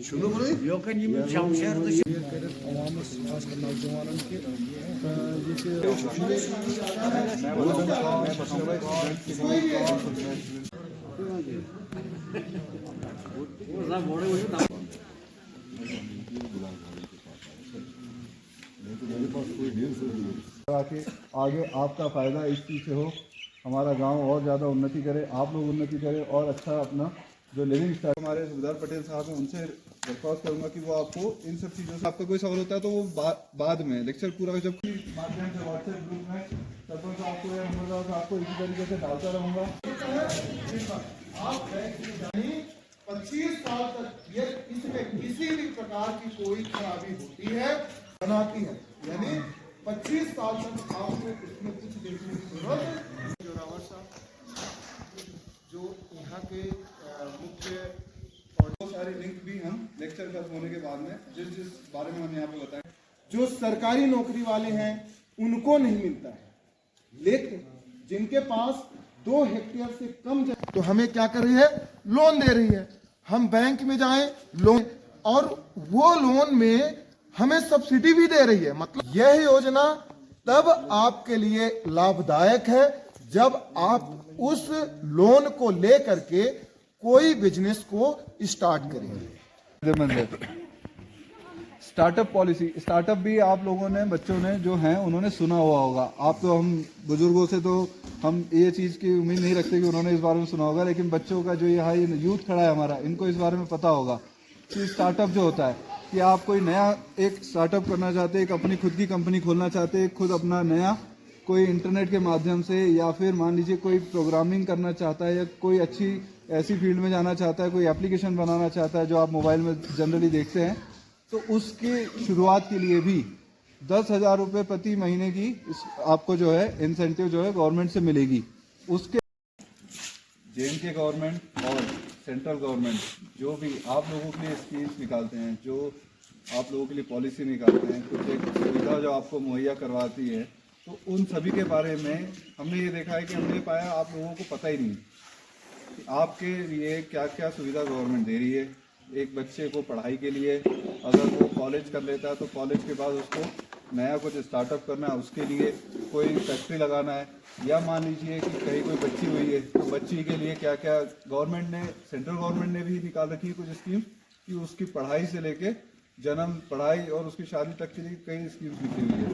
Şunu burayı? Yok yemin şamşer dışı. ताकि आगे आपका फ़ायदा इस चीज़ से हो, हमारा गांव और ज़्यादा उन्नति करे, आप लोग उन्नति करें और अच्छा अपना जो लिविंग स्टाइल। हमारे सुबेदार पटेल साहब हैं, उनसे दरख्वास्त करूंगा कि वो आपको इन सब चीज़ों से आपका कोई सवाल होता है तो वो बाद में लेक्चर पूरा जब माध्यम से व्हाट्सएप ग्रुप में सरपंच साहब को या नंबर साहब आपको इसी तरीके से डालता रहूँगा। आप 25 साल तक ये इसमें किसी भी प्रकार की कोई खराबी होती है बनाती है, यानी 25 साल तक आपको इसमें कुछ देखने की जरूरत है। जोरावर साहब जो यहाँ के मुख्य और बहुत सारे लिंक भी हम लेक्चर खत्म होने के बाद में जिस बारे में हम यहाँ पे बताएं, जो सरकारी नौकरी वाले हैं उनको नहीं मिलता है, लेकिन जिनके पास 2 हेक्टेयर से कम तो हमें क्या कर रही है, लोन दे रही है। हम बैंक में जाएं लोन, और वो लोन में हमें सब्सिडी भी दे रही है। मतलब यह योजना तब आपके लिए लाभदायक है जब आप उस लोन को लेकर के कोई बिजनेस को स्टार्ट करेंगे। स्टार्टअप पॉलिसी, स्टार्टअप भी आप लोगों ने, बच्चों ने जो हैं उन्होंने सुना हुआ होगा। आप तो, हम बुजुर्गों से तो हम ये चीज़ की उम्मीद नहीं रखते कि उन्होंने इस बारे में सुना होगा, लेकिन बच्चों का जो यहाँ यूथ खड़ा है हमारा, इनको इस बारे में पता होगा कि स्टार्टअप जो होता है कि आप कोई नया एक स्टार्टअप करना चाहते हैं, एक अपनी खुद की कंपनी खोलना चाहते हैं, खुद अपना नया कोई इंटरनेट के माध्यम से, या फिर मान लीजिए कोई प्रोग्रामिंग करना चाहता है या कोई अच्छी ऐसी फील्ड में जाना चाहता है, कोई एप्लीकेशन बनाना चाहता है जो आप मोबाइल में जनरली देखते हैं, तो उसकी शुरुआत के लिए भी 10,000 रुपये प्रति महीने की आपको जो है इंसेंटिव जो है गवर्नमेंट से मिलेगी। उसके JNK गवर्नमेंट और सेंट्रल गवर्नमेंट जो भी आप लोगों के लिए स्कीम्स निकालते हैं, जो आप लोगों के लिए पॉलिसी निकालते हैं, कुछ एक सुविधा जो आपको मुहैया करवाती है, तो उन सभी के बारे में हमने ये देखा है कि हमने पाया आप लोगों को पता ही नहीं कि आपके लिए क्या क्या सुविधा गवर्नमेंट दे रही है। एक बच्चे को पढ़ाई के लिए अगर वो कॉलेज कर लेता है तो कॉलेज के बाद उसको नया कुछ स्टार्टअप करना है, उसके लिए कोई फैक्ट्री लगाना है, या मान लीजिए कि कहीं कोई बच्ची हुई है तो बच्ची के लिए क्या क्या गवर्नमेंट ने, सेंट्रल गवर्नमेंट ने भी निकाल रखी है कुछ स्कीम कि उसकी पढ़ाई से लेके जन्म, पढ़ाई और उसकी शादी तक के लिए कई स्कीम्स लिखी हुई है,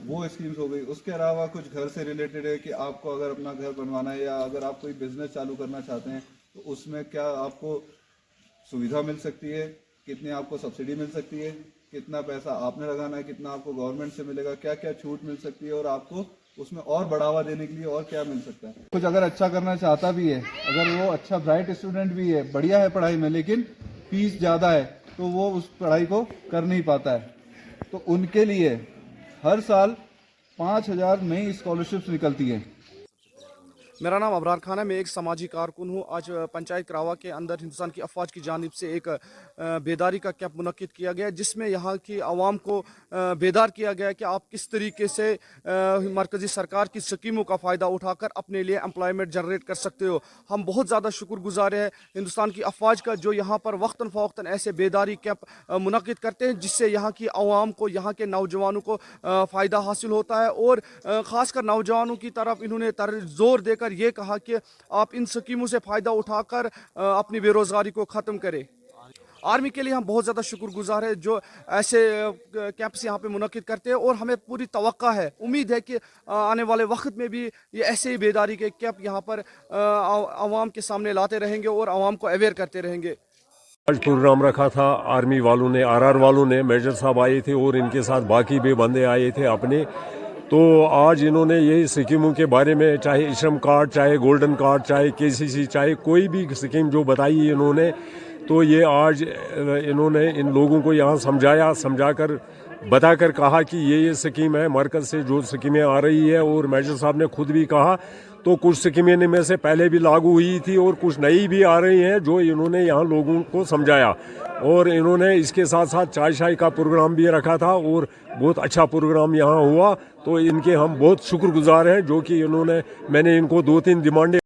वो स्कीम्स हो गई। उसके अलावा कुछ घर से रिलेटेड है कि आपको अगर अपना घर बनवाना है या अगर आप कोई बिजनेस चालू करना चाहते हैं तो उसमें क्या आपको सुविधा मिल सकती है, कितनी आपको सब्सिडी मिल सकती है, कितना पैसा आपने लगाना है, कितना आपको गवर्नमेंट से मिलेगा, क्या क्या छूट मिल सकती है और आपको उसमें और बढ़ावा देने के लिए और क्या मिल सकता है। कुछ अगर अच्छा करना चाहता भी है, अगर वो अच्छा ब्राइट स्टूडेंट भी है, बढ़िया है पढ़ाई में, लेकिन फीस ज़्यादा है तो वो उस पढ़ाई को कर नहीं पाता है, तो उनके लिए हर साल 5,000 नई स्कॉलरशिप्स निकलती हैं। मेरा नाम अबरार खान है, मैं एक समाजी कारकुन हूँ। आज पंचायत करावा के अंदर हिंदुस्तान की अफवाज की जानिब से एक बेदारी का कैंप मुनक्किद किया गया, जिसमें यहाँ की आवाम को बेदार किया गया कि आप किस तरीके से मरकज़ी सरकार की स्कीमों का फ़ायदा उठाकर अपने लिए एम्प्लॉयमेंट जनरेट कर सकते हो। हम बहुत ज़्यादा शुक्रगुजार हैं हिंदुस्तान की अफवाज का, जो यहाँ पर वक्तन फ़वक्तन ऐसे बेदारी कैंप मुनक्किद करते हैं, जिससे यहाँ की आवाम को, यहाँ के नौजवानों को फ़ायदा हासिल होता है। और ख़ासकर नौजवानों की तरफ इन्होंने जोर देकर ये कहा कि आप इन स्कीमों से फ़ायदा उठाकर अपनी बेरोज़गारी को ख़त्म करें। आर्मी के लिए हम बहुत ज़्यादा शुक्रगुजार है जो ऐसे कैंप्स यहाँ पे मुनक्किद करते हैं, और हमें पूरी तवक्का है, उम्मीद है कि आने वाले वक्त में भी ये ऐसे ही बेदारी के कैंप यहाँ पर आवाम के सामने लाते रहेंगे और आवाम को अवेयर करते रहेंगे। आज प्रोग्राम रखा था आर्मी वालों ने, RR वालों ने, मेजर साहब आए थे और इनके साथ बाकी भी बंदे आए थे अपने। तो आज इन्होंने यही स्कीमों के बारे में, चाहे श्रम कार्ड, चाहे गोल्डन कार्ड, चाहे KCC, चाहे कोई भी स्कीम जो बताई इन्होंने, तो ये आज इन्होंने इन लोगों को यहाँ समझाकर बताकर कहा कि ये स्कीम है मरकज़ से जो स्कीमें आ रही है। और मेजर साहब ने खुद भी कहा, तो कुछ स्कीमें में से पहले भी लागू हुई थी और कुछ नई भी आ रही हैं जो इन्होंने यहाँ लोगों को समझाया। और इन्होंने इसके साथ साथ चाय शाय का प्रोग्राम भी रखा था और बहुत अच्छा प्रोग्राम यहाँ हुआ। तो इनके हम बहुत शुक्रगुजार हैं जो कि मैंने इनको 2-3 डिमांडें